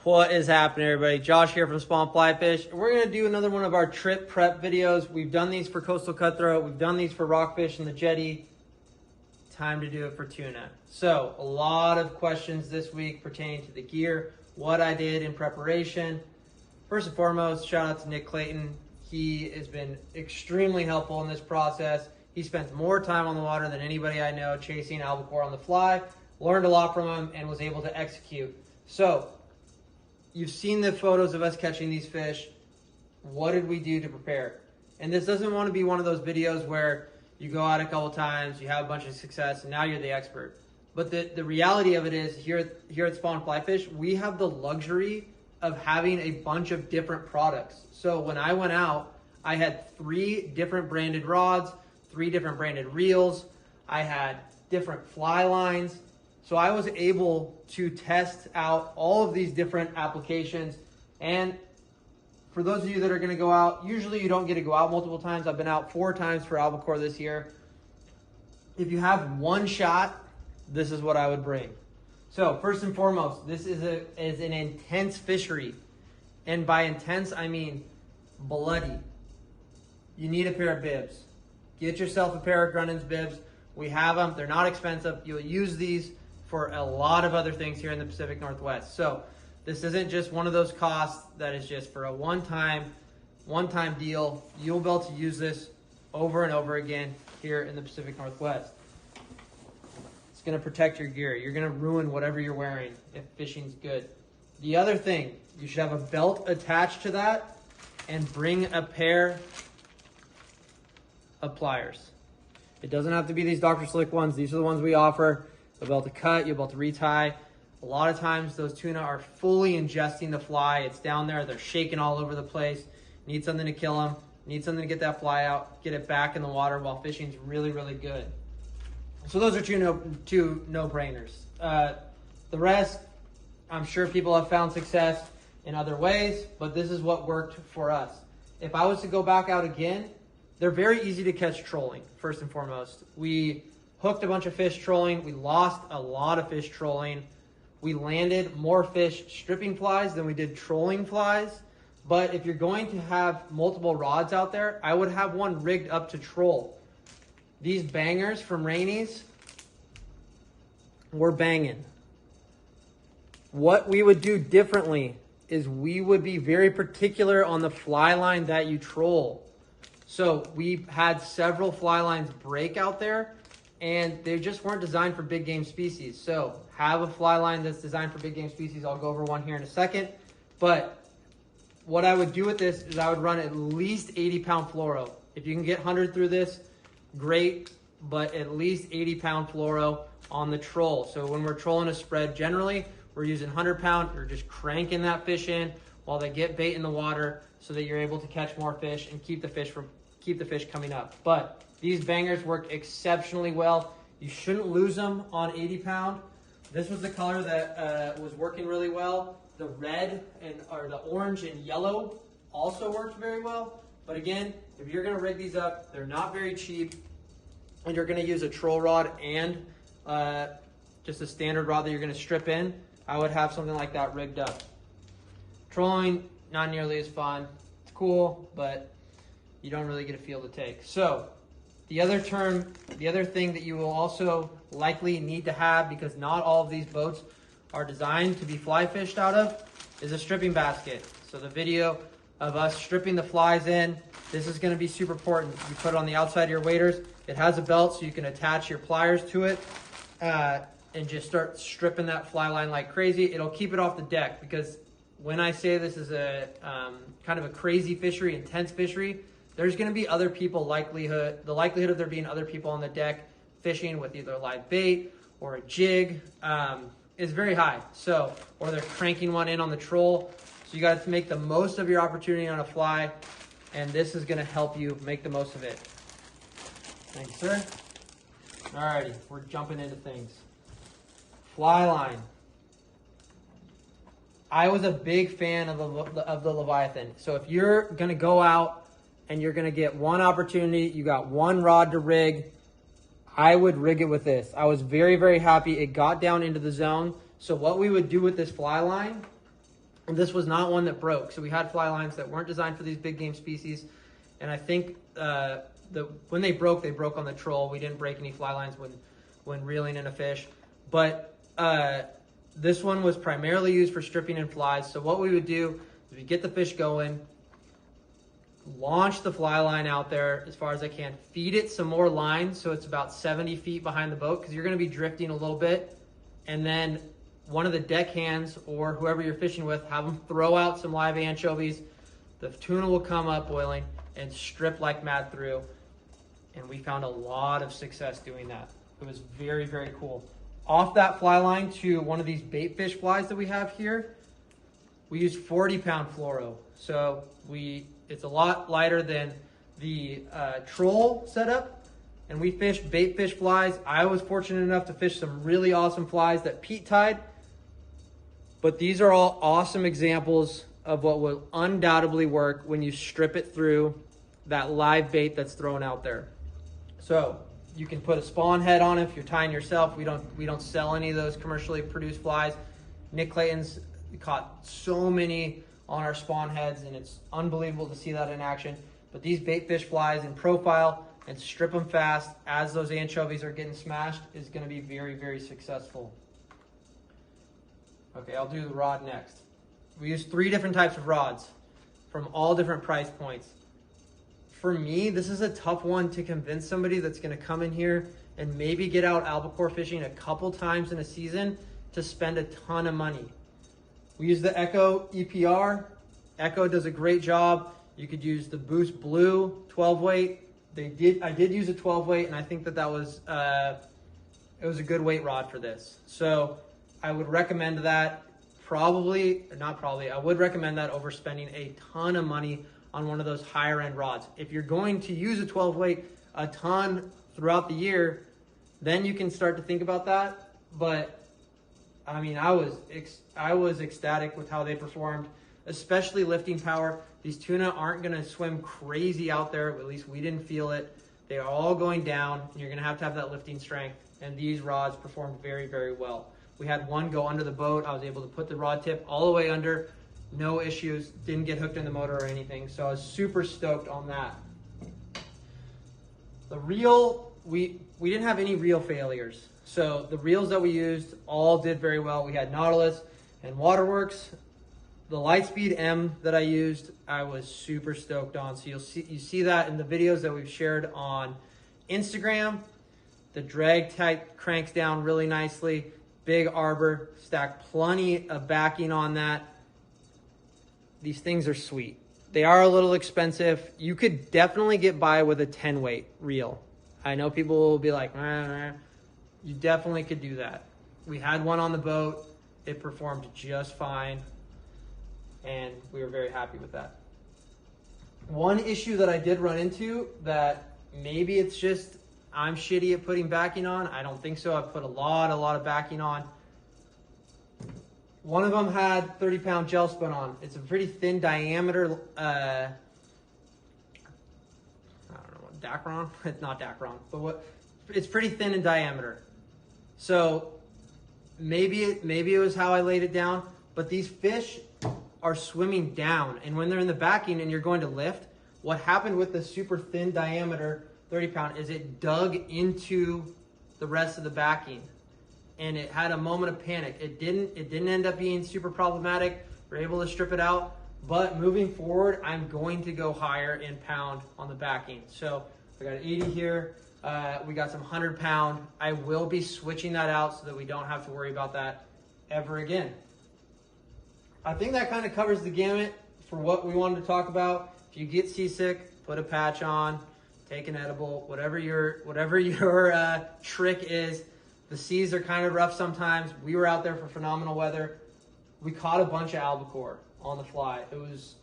What is happening, everybody? Josh here from Spawn Fly Fish. We're going to do another one of our trip prep videos. We've done these for coastal cutthroat. We've done these for rockfish and the jetty. Time to do it for tuna. So, a lot of questions this week pertaining to the gear, what I did in preparation. First and foremost, shout out to Nick Clayton. He has been extremely helpful in this process. He spends more time on the water than anybody I know chasing albacore on the fly. Learned a lot from him and was able to execute. So, you've seen the photos of us catching these fish. What did we do to prepare? And this doesn't want to be one of those videos where you go out a couple times, you have a bunch of success, and now you're the expert. But the reality of it is, here at Spawn Fly Fish, we have the luxury of having a bunch of different products. So when I went out, I had 3 different branded rods, 3 different branded reels. I had different fly lines. So I was able to test out all of these different applications. And for those of you that are going to go out, usually you don't get to go out multiple times. I've been out 4 times for albacore this year. If you have one shot, this is what I would bring. So first and foremost, this is an intense fishery. And by intense, I mean bloody. You need a pair of bibs. Get yourself a pair of Grunin's bibs. We have them. They're not expensive. You'll use these for a lot of other things here in the Pacific Northwest. So this isn't just one of those costs that is just for a one-time deal. You'll be able to use this over and over again here in the Pacific Northwest. It's going to protect your gear. You're going to ruin whatever you're wearing if fishing's good. The other thing, you should have a belt attached to that and bring a pair of pliers. It doesn't have to be these Dr. Slick ones. These are the ones we offer. You'll be able to cut, you'll be able to retie. A lot of times those tuna are fully ingesting the fly. It's down there, they're shaking all over the place. Need something to kill them. Need something to get that fly out, get it back in the water while fishing's really, really good. So those are two no-brainers. The rest, I'm sure people have found success in other ways, but this is what worked for us. If I was to go back out again, they're very easy to catch trolling, first and foremost. We hooked a bunch of fish trolling. We lost a lot of fish trolling. We landed more fish stripping flies than we did trolling flies. But if you're going to have multiple rods out there, I would have one rigged up to troll. These bangers from Rainey's were banging. What we would do differently is we would be very particular on the fly line that you troll. So we had several fly lines break out there, and they just weren't designed for big game species. So have a fly line that's designed for big game species. I'll go over one here in a second. But what I would do with this is I would run at least 80-pound fluoro. If you can get 100 through this, great, but at least 80-pound fluoro on the troll. So when we're trolling a spread, generally, we're using 100-pound. You're just cranking that fish in while they get bait in the water so that you're able to catch more fish and keep the fish coming up. But these bangers work exceptionally well. You shouldn't lose them on 80-pound. This was the color that was working really well. The red or the orange and yellow also worked very well. But again, if you're going to rig these up, they're not very cheap, and you're going to use a troll rod and just a standard rod that you're going to strip in, I would have something like that rigged up. Trolling, not nearly as fun. It's cool, but you don't really get a feel to take. So the other thing that you will also likely need to have, because not all of these boats are designed to be fly fished out of, is a stripping basket. So the video of us stripping the flies in, this is going to be super important. You put it on the outside of your waders. It has a belt so you can attach your pliers to it and just start stripping that fly line like crazy. It'll keep it off the deck, because when I say this is a kind of a crazy fishery, intense fishery, there's going to be other people, the likelihood of there being other people on the deck fishing with either a live bait or a jig is very high. So, or they're cranking one in on the troll. So you got to make the most of your opportunity on a fly, and this is going to help you make the most of it. Thank you, sir. Alrighty, we're jumping into things. Fly line. I was a big fan of the Leviathan. So if you're going to go out and you're going to get one opportunity, you got one rod to rig, I would rig it with this. I was very, very happy. It got down into the zone. So what we would do with this fly line And this was not one that broke. So we had fly lines that weren't designed for these big game species. And I think when they broke on the troll. We didn't break any fly lines when reeling in a fish. But this one was primarily used for stripping in flies. So what we would do is we get the fish going, launch the fly line out there as far as I can, feed it some more line so it's about 70 feet behind the boat because you're going to be drifting a little bit. And then one of the deckhands or whoever you're fishing with, have them throw out some live anchovies. The tuna will come up boiling and strip like mad through. And we found a lot of success doing that. It was very, very cool. Off that fly line to one of these bait fish flies that we have here, we used 40-pound fluoro. So it's a lot lighter than the troll setup. And we fished bait fish flies. I was fortunate enough to fish some really awesome flies that Pete tied. But these are all awesome examples of what will undoubtedly work when you strip it through that live bait that's thrown out there. So you can put a spawn head on it if you're tying yourself. We don't sell any of those commercially produced flies. Nick Clayton's caught so many on our spawn heads, and it's unbelievable to see that in action. But these bait fish flies in profile and strip them fast as those anchovies are getting smashed is going to be very, very successful. Okay, I'll do the rod next. We use 3 different types of rods from all different price points. For me, this is a tough one to convince somebody that's going to come in here and maybe get out albacore fishing a couple times in a season to spend a ton of money. We use the Echo EPR. Echo does a great job. You could use the Boost Blue 12 weight. I did use a 12 weight, and I think that was it was a good weight rod for this. So I would recommend that. I would recommend that over spending a ton of money on one of those higher end rods. If you're going to use a 12 weight a ton throughout the year, then you can start to think about that. But I mean, I was ecstatic with how they performed, especially lifting power. These tuna aren't going to swim crazy out there. At least we didn't feel it. They are all going down, and you're going to have that lifting strength. And these rods performed very, very well. We had one go under the boat. I was able to put the rod tip all the way under. No issues. Didn't get hooked in the motor or anything. So I was super stoked on that. The reel, we didn't have any reel failures. So the reels that we used all did very well. We had Nautilus and Waterworks. The Lightspeed M that I used, I was super stoked on. So you see that in the videos that we've shared on Instagram. The drag type cranks down really nicely. Big arbor, stacked plenty of backing on that. These things are sweet. They are a little expensive. You could definitely get by with a 10 weight reel. I know people will be like, you definitely could do that. We had one on the boat. It performed just fine. And we were very happy with that. One issue that I did run into that maybe it's just I'm shitty at putting backing on. I don't think so. I put a lot of backing on. One of them had 30-pound gel spun on. It's a pretty thin diameter, I don't know, Dacron? It's not Dacron, but it's pretty thin in diameter. So maybe it was how I laid it down, but these fish are swimming down, and when they're in the backing and you're going to lift, what happened with the super thin diameter 30-pound is it dug into the rest of the backing, and it had a moment of panic. It didn't end up being super problematic. We're able to strip it out, but moving forward, I'm going to go higher in pound on the backing. So I got 80 here. We got some 100-pound. I will be switching that out so that we don't have to worry about that ever again. I think that kind of covers the gamut for what we wanted to talk about. If you get seasick, put a patch on, take an edible, whatever your trick is. The seas are kind of rough sometimes. We were out there for phenomenal weather. We caught a bunch of albacore on the fly. It was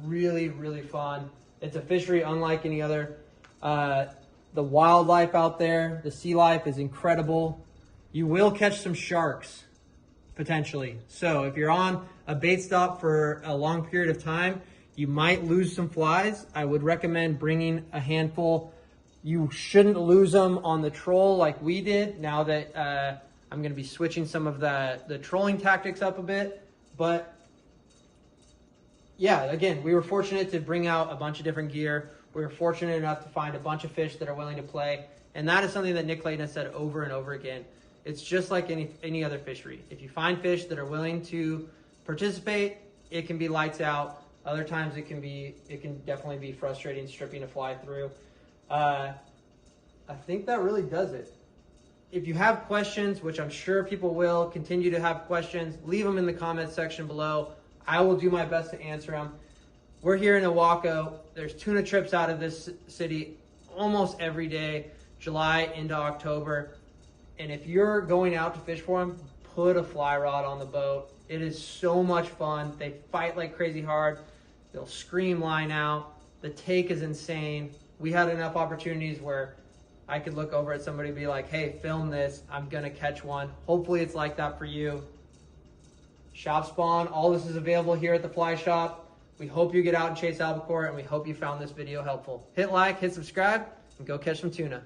really, really fun. It's a fishery unlike any other. The wildlife out there, the sea life is incredible. You will catch some sharks, potentially. So if you're on a bait stop for a long period of time, you might lose some flies. I would recommend bringing a handful. You shouldn't lose them on the troll like we did. Now that I'm going to be switching some of the trolling tactics up a bit. But yeah, again, we were fortunate to bring out a bunch of different gear. We were fortunate enough to find a bunch of fish that are willing to play. And that is something that Nick Clayton has said over and over again. It's just like any other fishery. If you find fish that are willing to participate, it can be lights out. Other times it can definitely be frustrating stripping a fly through. I think that really does it. If you have questions, which I'm sure people will continue to have questions, leave them in the comments section below. I will do my best to answer them. We're here in Albacore. There's tuna trips out of this city almost every day, July into October. And if you're going out to fish for them, put a fly rod on the boat. It is so much fun. They fight like crazy hard. They'll scream line out. The take is insane. We had enough opportunities where I could look over at somebody and be like, hey, film this. I'm going to catch one. Hopefully it's like that for you. Shop spawn. All this is available here at the fly shop. We hope you get out and chase albacore, and we hope you found this video helpful. Hit like, hit subscribe, and go catch some tuna.